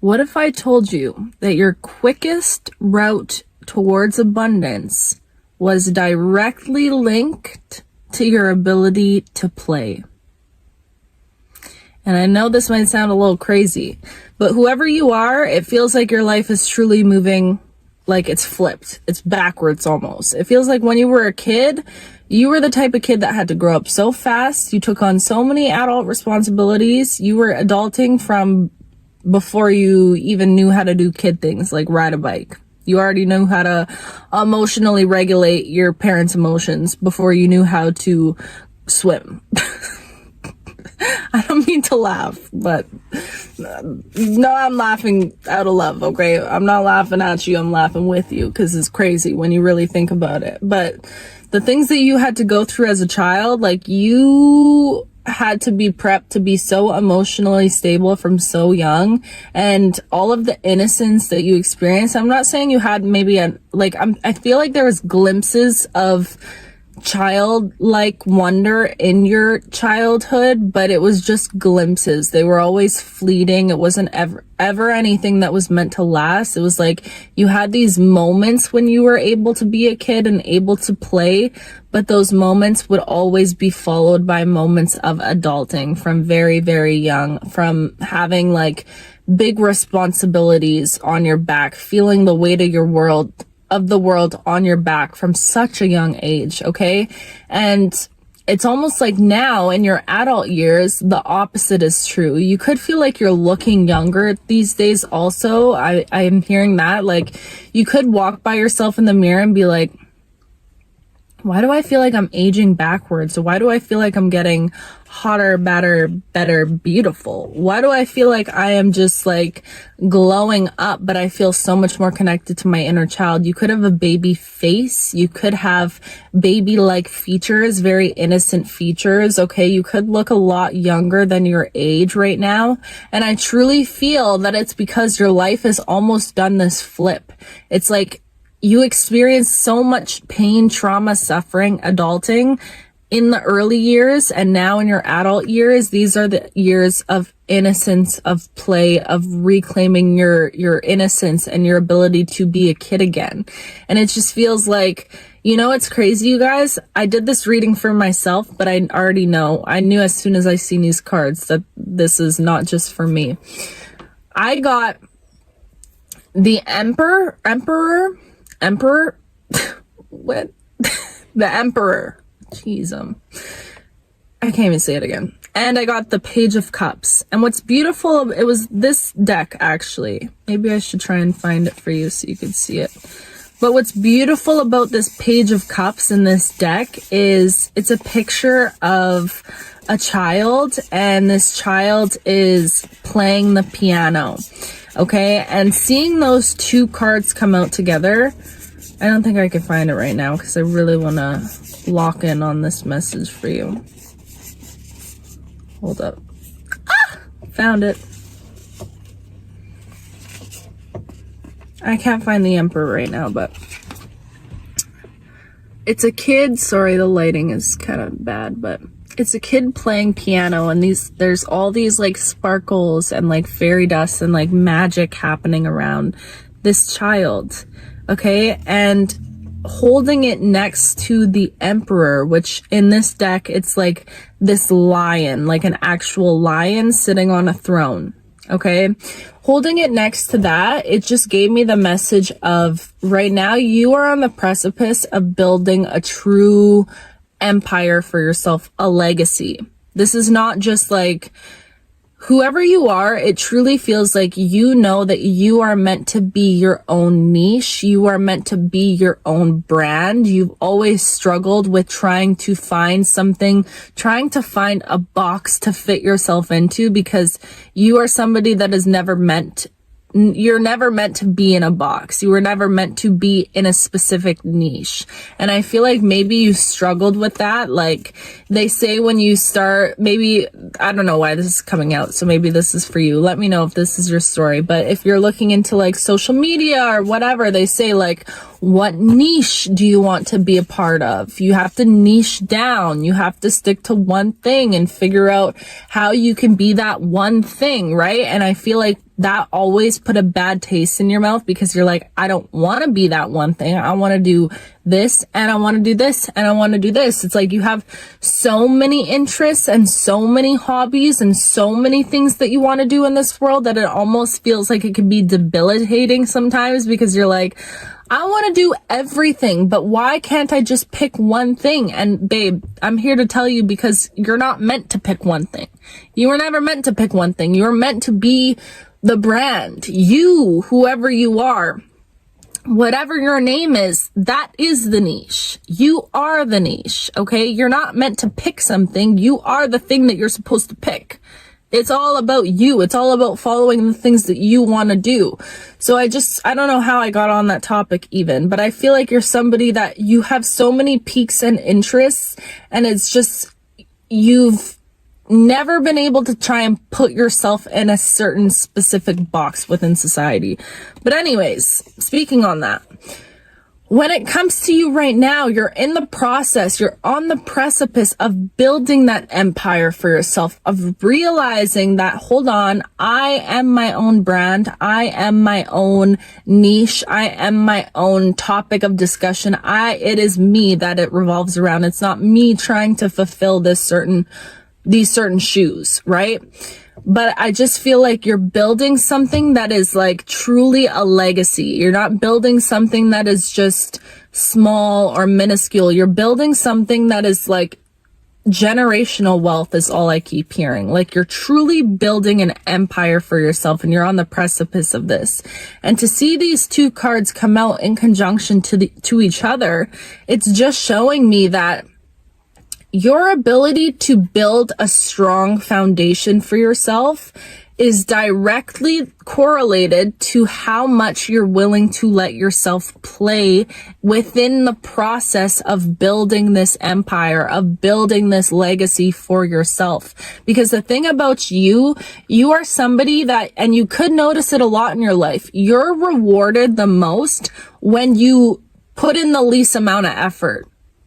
What if I told you that your quickest route towards abundance was directly linked to your ability to play? And I know this might sound a little crazy, but whoever you are, it feels like your life is truly moving like it's flipped. It's backwards almost. It feels like when you were a kid, you were the type of kid that had to grow up so fast. You took on so many adult responsibilities. You were adulting from before you even knew how to do kid things like ride a bike. You already knew how to emotionally regulate your parents' emotions before you knew how to swim. I don't mean to laugh, but no, I'm laughing out of love, okay? I'm not laughing at you, I'm laughing with you, because it's crazy when you really think about it. But the things that you had to go through as a child, like, you had to be prepped to be so emotionally stable from so young, and all of the innocence that you experienced. I'm not saying you had maybe I feel like there was glimpses of childlike wonder in your childhood, but it was just glimpses. They were always fleeting. It wasn't ever anything that was meant to last. It was like you had these moments when you were able to be a kid and able to play, but those moments would always be followed by moments of adulting from very, very young, from having like big responsibilities on your back, feeling the weight of the world on your back from such a young age, okay? And it's almost like now in your adult years, the opposite is true. You could feel like you're looking younger these days also. I am hearing that. Like, you could walk by yourself in the mirror and be like, why do I feel like I'm aging backwards? Why do I feel like I'm getting hotter, better, beautiful? Why do I feel like I am just like glowing up, but I feel so much more connected to my inner child? You could have a baby face. You could have baby-like features, very innocent features, okay? You could look a lot younger than your age right now. And I truly feel that it's because your life has almost done this flip. It's like, you experience so much pain, trauma, suffering, adulting in the early years, and now in your adult years, these are the years of innocence, of play, of reclaiming your innocence and your ability to be a kid again. And it just feels like, you know, it's crazy, you guys. I did this reading for myself, but I already know. I knew as soon as I seen these cards that this is not just for me. I got the Emperor, what? The Emperor. Jeez, I can't even say it again. And I got the Page of Cups. And what's beautiful, it was this deck, actually. Maybe I should try and find it for you so you could see it. But what's beautiful about this Page of Cups in this deck is it's a picture of a child, and this child is playing the piano. Okay? And seeing those two cards come out together, I don't think I can find it right now because I really want to lock in on this message for you. Hold up. Ah! Found it. I can't find the Emperor right now, but it's a kid. Sorry, the lighting is kind of bad, but it's a kid playing piano, and there's all these like sparkles and like fairy dust and like magic happening around this child. Okay, and holding it next to the Emperor, which in this deck, it's like this lion, like an actual lion sitting on a throne. Okay, holding it next to that, it just gave me the message of right now you are on the precipice of building a true empire for yourself, a legacy. This is not just like, whoever you are, it truly feels like you know that you are meant to be your own niche. You are meant to be your own brand. You've always struggled with trying to find something, trying to find a box to fit yourself into, because you are somebody that is you're never meant to be in a box. You were never meant to be in a specific niche. And I feel like maybe you struggled with that. Like they say when you start, maybe, I don't know why this is coming out, so maybe this is for you. Let me know if this is your story. But if you're looking into like social media or whatever, they say like, what niche do you want to be a part of? You have to niche down. You have to stick to one thing and figure out how you can be that one thing, right? And I feel like that always put a bad taste in your mouth because you're like, I don't want to be that one thing. I want to do this and I want to do this and I want to do this. It's like you have so many interests and so many hobbies and so many things that you want to do in this world that it almost feels like it can be debilitating sometimes because you're like, I want to do everything, but why can't I just pick one thing? And babe, I'm here to tell you because you're not meant to pick one thing. You were never meant to pick one thing. You were meant to be the brand. You, whoever you are, whatever your name is, that is the niche. You are the niche, okay? You're not meant to pick something. You are the thing that you're supposed to pick. It's all about you. It's all about following the things that you want to do. So I don't know how I got on that topic even, but I feel like you're somebody that you have so many peaks and interests, and it's just, you've never been able to try and put yourself in a certain specific box within society. But anyways, speaking on that, when it comes to you right now, you're in the process, you're on the precipice of building that empire for yourself, of realizing that, hold on, I am my own brand, I am my own niche, I am my own topic of discussion. It is me that it revolves around. It's not me trying to fulfill these certain shoes, right? But I just feel like you're building something that is like truly a legacy. You're not building something that is just small or minuscule. You're building something that is like generational wealth is all I keep hearing. Like you're truly building an empire for yourself and you're on the precipice of this. And to see these two cards come out in conjunction to each other, it's just showing me that your ability to build a strong foundation for yourself is directly correlated to how much you're willing to let yourself play within the process of building this empire, of building this legacy for yourself. Because the thing about you are somebody that, and you could notice it a lot in your life, you're rewarded the most when you put in the least amount of effort.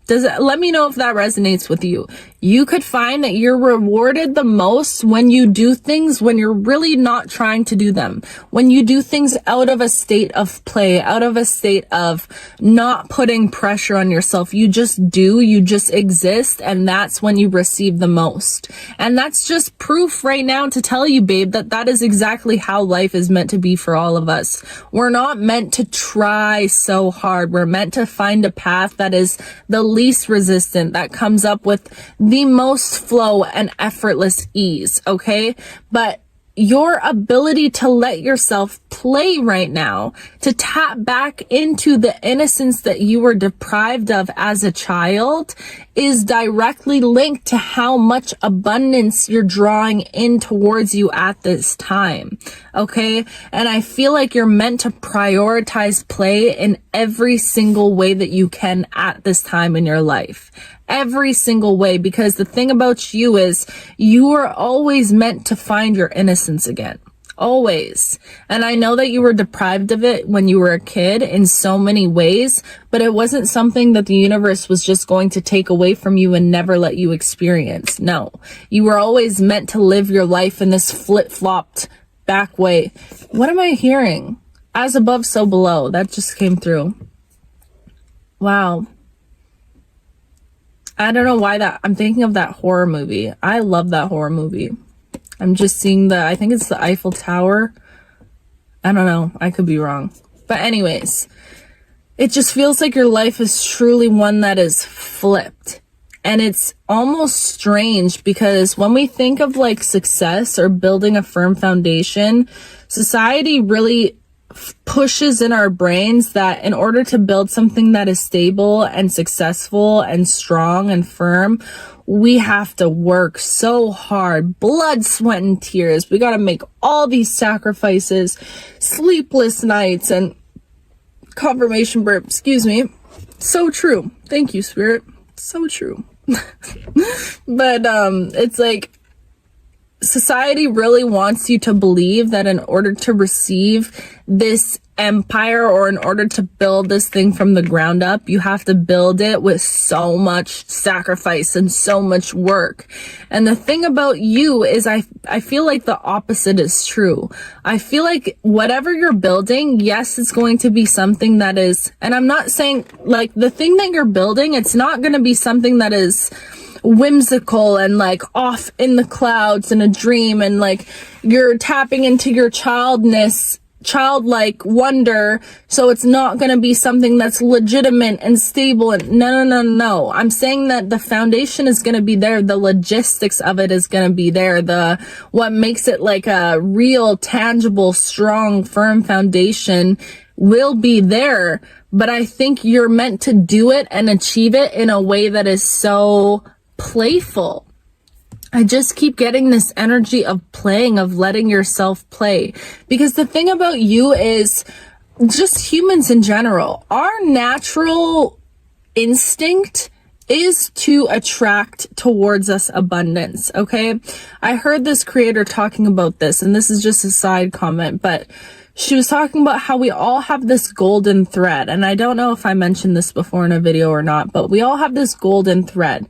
Let me know if that resonates with you. You could find that you're rewarded the most when you do things when you're really not trying to do them. When you do things out of a state of play, out of a state of not putting pressure on yourself. You just do, you just exist, and that's when you receive the most. And that's just proof right now to tell you, babe, that that is exactly how life is meant to be for all of us. We're not meant to try so hard. We're meant to find a path that is the least resistant, that comes up with the most flow and effortless ease, okay? But your ability to let yourself play right now, to tap back into the innocence that you were deprived of as a child, is directly linked to how much abundance you're drawing in towards you at this time, okay? And I feel like you're meant to prioritize play in every single way that you can at this time in your life. Every single way, because the thing about you is you are always meant to find your innocence again. Always. And I know that you were deprived of it when you were a kid in so many ways, but it wasn't something that the universe was just going to take away from you and never let you experience. No, you were always meant to live your life in this flip-flopped back way. What am I hearing? As above, so below. That just came through. Wow. I don't know why I'm thinking of that horror movie. I love that horror movie. I'm just seeing I think it's the Eiffel Tower. I don't know. I could be wrong. But anyways, it just feels like your life is truly one that is flipped. And it's almost strange because when we think of like success or building a firm foundation, society really pushes in our brains that in order to build something that is stable and successful and strong and firm, we have to work so hard, blood, sweat, and tears. We got to make all these sacrifices, sleepless nights, and confirmation burp, excuse me. So true. Thank you, Spirit. So true. But it's like, society really wants you to believe that in order to receive this empire, or in order to build this thing from the ground up, you have to build it with so much sacrifice and so much work. And the thing about you is I feel like the opposite is true. I feel like whatever you're building, yes, it's going to be something that is, and I'm not saying like the thing that you're building, it's not going to be something that is whimsical and like off in the clouds in a dream, and like you're tapping into your childlike wonder, so it's not going to be something that's legitimate and stable. And no, I'm saying that the foundation is going to be there, the logistics of it is going to be there, what makes it like a real, tangible, strong, firm foundation will be there. But I think you're meant to do it and achieve it in a way that is so playful. I just keep getting this energy of playing, of letting yourself play. Because the thing about you is, just humans in general, our natural instinct is to attract towards us abundance, okay? I heard this creator talking about this, and this is just a side comment, but she was talking about how we all have this golden thread. And I don't know if I mentioned this before in a video or not, but we all have this golden thread.